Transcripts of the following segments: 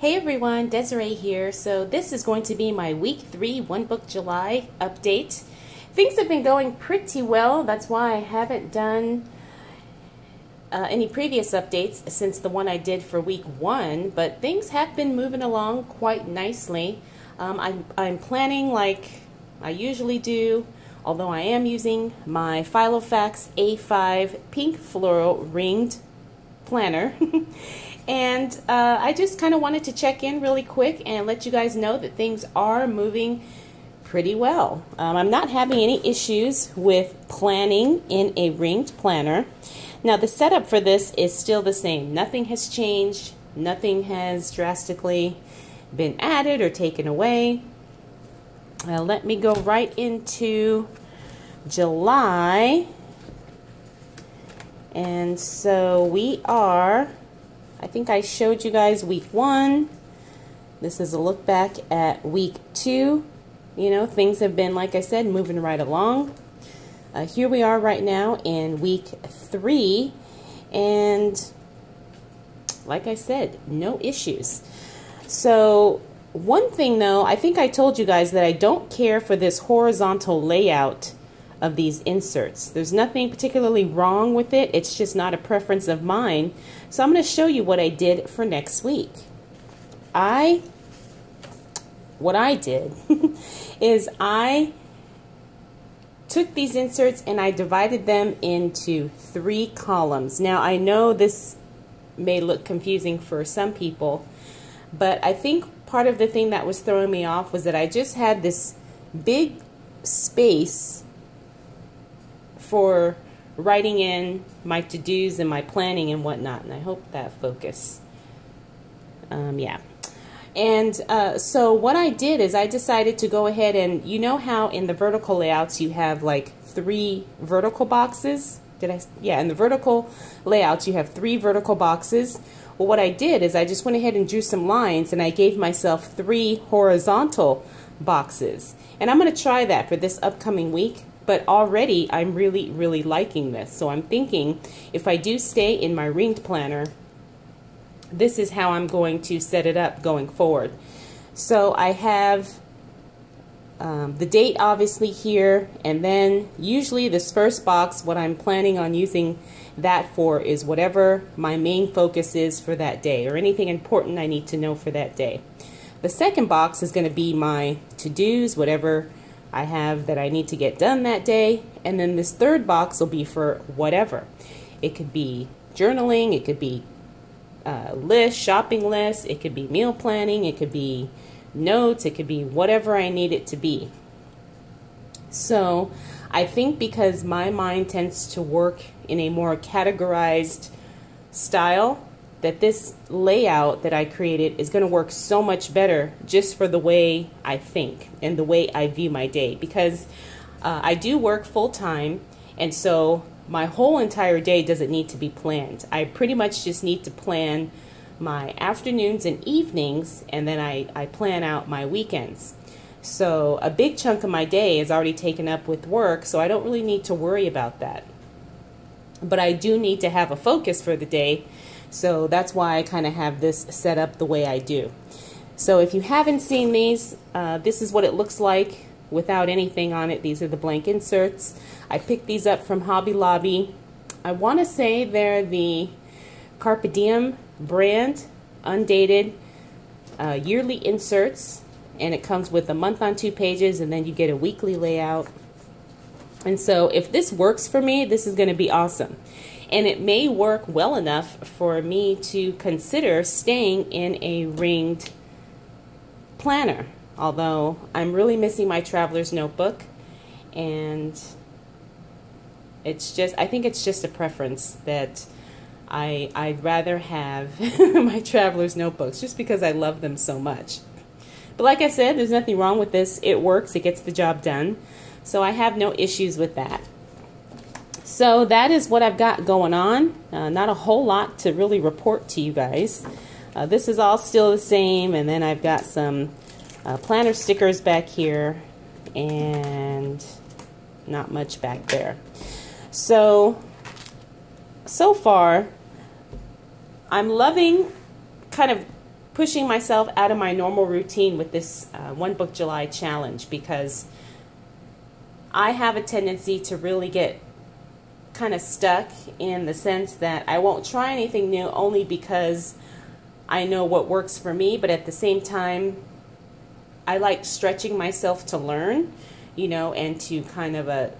Hey everyone, Desiree here. So this is going to be my week 3 One Book July update. Things have been going pretty well. That's why I haven't done any previous updates since the one I did for week 1, but things have been moving along quite nicely. I'm planning like I usually do, although I am using my Filofax A5 pink floral ringed planner. And I just kind of wanted to check in really quick and let you guys know that things are moving pretty well. I'm not having any issues with planning in a ringed planner. Now the setup for this is still the same. Nothing has changed. Nothing has drastically been added or taken away. Let me go right into July. And so we are... I think I showed you guys week 1. This is a look back at week 2. You know, things have been, like I said, moving right along. Here we are right now in week 3. And like I said, no issues. So one thing though, I think I told you guys that I don't care for this horizontal layout of these inserts. There's nothing particularly wrong with it. It's just not a preference of mine. So I'm going to show you what I did for next week. What I did is I took these inserts and I divided them into 3 columns. Now I know this may look confusing for some people, but I think part of the thing that was throwing me off was that I just had this big space for writing in my to-dos and my planning and whatnot, and I hope that focus. Yeah. And so what I did is I decided to go ahead and, you know how in the vertical layouts you have like 3 vertical boxes? Yeah, in the vertical layouts you have 3 vertical boxes. Well, what I did is I just went ahead and drew some lines and I gave myself 3 horizontal boxes. And I'm going to try that for this upcoming week. But already I'm really liking this. So I'm thinking if I do stay in my ringed planner, this is how I'm going to set it up going forward. So I have the date obviously here, and then usually this first box, what I'm planning on using that for is whatever my main focus is for that day or anything important I need to know for that day. The second box is going to be my to-dos, whatever I have that I need to get done that day, and then this third box will be for whatever. It could be journaling, it could be lists, shopping lists, it could be meal planning, it could be notes, it could be whatever I need it to be. So I think because my mind tends to work in a more categorized style, that this layout that I created is going to work so much better just for the way I think and the way I view my day, because I do work full-time, and so my whole entire day doesn't need to be planned. I pretty much just need to plan my afternoons and evenings, and then I plan out my weekends. So a big chunk of my day is already taken up with work, so I don't really need to worry about that. But I do need to have a focus for the day. So that's why I kind of have this set up the way I do. So if you haven't seen these, this is what it looks like without anything on it. These are the blank inserts. I picked these up from Hobby Lobby. I want to say they're the Carpe Diem brand, undated, yearly inserts. And it comes with a month on 2 pages, and then you get a weekly layout. And so if this works for me, this is going to be awesome. And it may work well enough for me to consider staying in a ringed planner. Although I'm really missing my traveler's notebook, and it's just, I think it's just a preference that I'd rather have my traveler's notebooks just because I love them so much. But like I said, there's nothing wrong with this. It works. It gets the job done. So I have no issues with that. So that is what I've got going on. Not a whole lot to really report to you guys. This is all still the same, and then I've got some planner stickers back here, and not much back there. So far, I'm loving kind of pushing myself out of my normal routine with this One Book July challenge, because I have a tendency to really get kind of stuck in the sense that I won't try anything new only because I know what works for me, but at the same time, I like stretching myself to learn, you know, and to kind of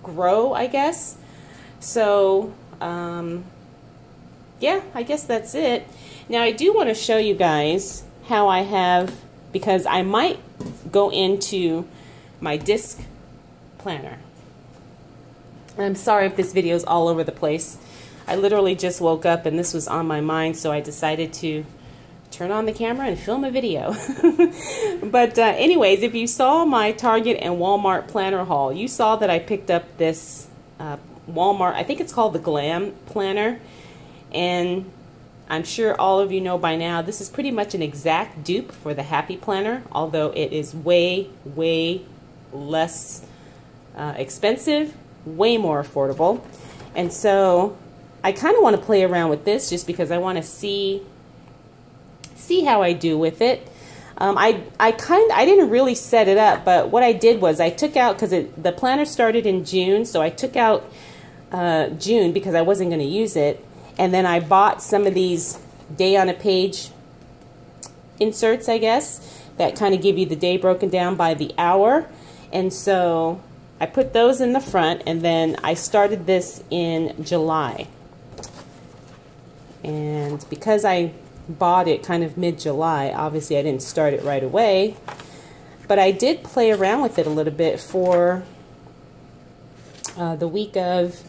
grow, I guess. So, yeah, I guess that's it. Now, I do want to show you guys how I have, because I might go into my disc planner. I'm sorry if this video is all over the place. I literally just woke up and this was on my mind, so I decided to turn on the camera and film a video. But anyways, if you saw my Target and Walmart planner haul, you saw that I picked up this Walmart, I think it's called the Glam Planner, and I'm sure all of you know by now, this is pretty much an exact dupe for the Happy Planner, although it is way, way less expensive, way more affordable. And so I kind of want to play around with this just because I want to see how I do with it. I didn't really set it up, but what I did was I took out, because the planner started in June, so I took out June because I wasn't going to use it, and then I bought some of these day on a page inserts, I guess, that kind of give you the day broken down by the hour. And so I put those in the front, and then I started this in July. And because I bought it kind of mid-July, obviously I didn't start it right away, but I did play around with it a little bit for the week of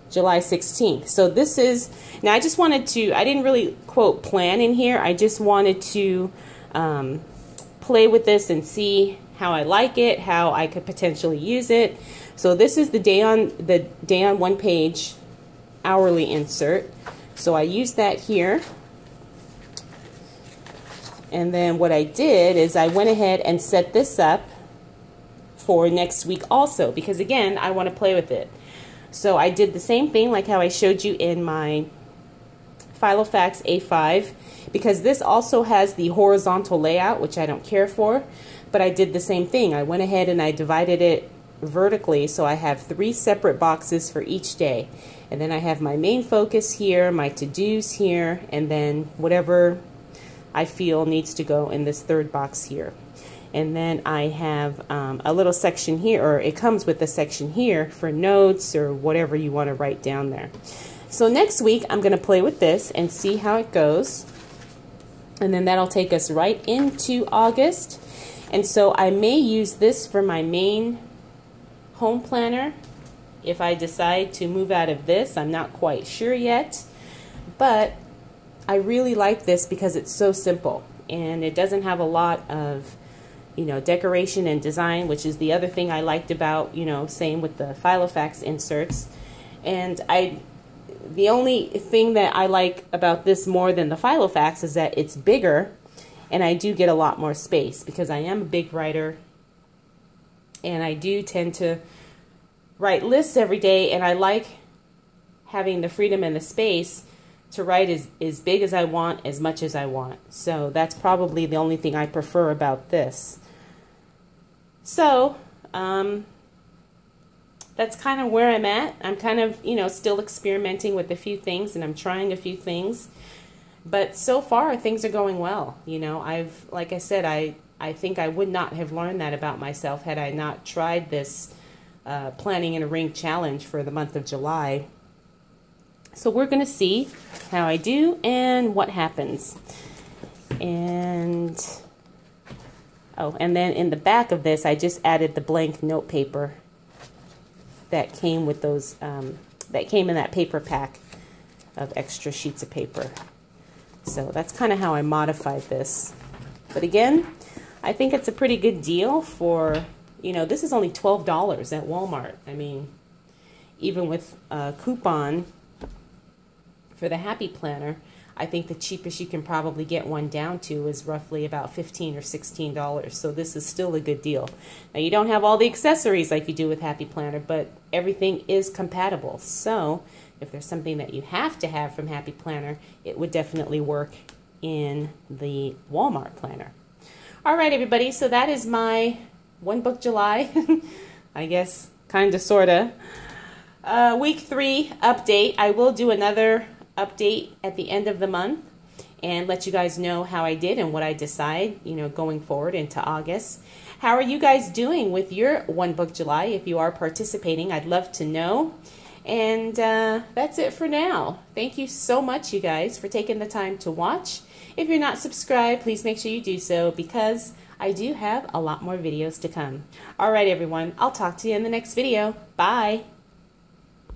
July 16th. So this is, now I just wanted to, I didn't really quote plan in here, I just wanted to play with this and see how I like it, how I could potentially use it. So this is the day on one page hourly insert. So I used that here. And then what I did is I went ahead and set this up for next week also, because again, I want to play with it. So I did the same thing like how I showed you in my Filofax A5, because this also has the horizontal layout, which I don't care for, but I did the same thing. I went ahead and I divided it vertically, so I have 3 separate boxes for each day. And then I have my main focus here, my to-dos here, and then whatever I feel needs to go in this third box here. And then I have a little section here, or it comes with a section here for notes or whatever you want to write down there. So next week I'm going to play with this and see how it goes. And then that'll take us right into August. And so I may use this for my main home planner if I decide to move out of this. I'm not quite sure yet, but I really like this because it's so simple and it doesn't have a lot of, you know, decoration and design, which is the other thing I liked about, you know, same with the Filofax inserts. And the only thing that I like about this more than the Filofax is that it's bigger, and I do get a lot more space because I am a big writer and I do tend to write lists every day, and I like having the freedom and the space to write as big as I want, as much as I want. So that's probably the only thing I prefer about this. So that's kind of where I'm at. I'm kind of, you know, still experimenting with a few things, and I'm trying a few things. But so far, things are going well. You know, like I said, I think I would not have learned that about myself had I not tried this Planning in a Ring challenge for the month of July. So we're going to see how I do and what happens. And, oh, and then in the back of this, I just added the blank note paper that came with those, that came in that paper pack of extra sheets of paper. So that's kind of how I modified this. But again, I think it's a pretty good deal for, you know, this is only $12 at Walmart. I mean, even with a coupon for the Happy Planner, I think the cheapest you can probably get one down to is roughly about $15 or $16. So this is still a good deal. Now, you don't have all the accessories like you do with Happy Planner, but everything is compatible. So if there's something that you have to have from Happy Planner, it would definitely work in the Walmart planner. All right, everybody, so that is my One Book July, I guess, kind of, sort of. Week 3 update. I will do another update at the end of the month and let you guys know how I did and what I decide, going forward into August. How are you guys doing with your One Book July? If you are participating, I'd love to know. And that's it for now. Thank you so much, you guys, for taking the time to watch. If you're not subscribed, please make sure you do so, because I do have a lot more videos to come. All right, everyone. I'll talk to you in the next video. Bye.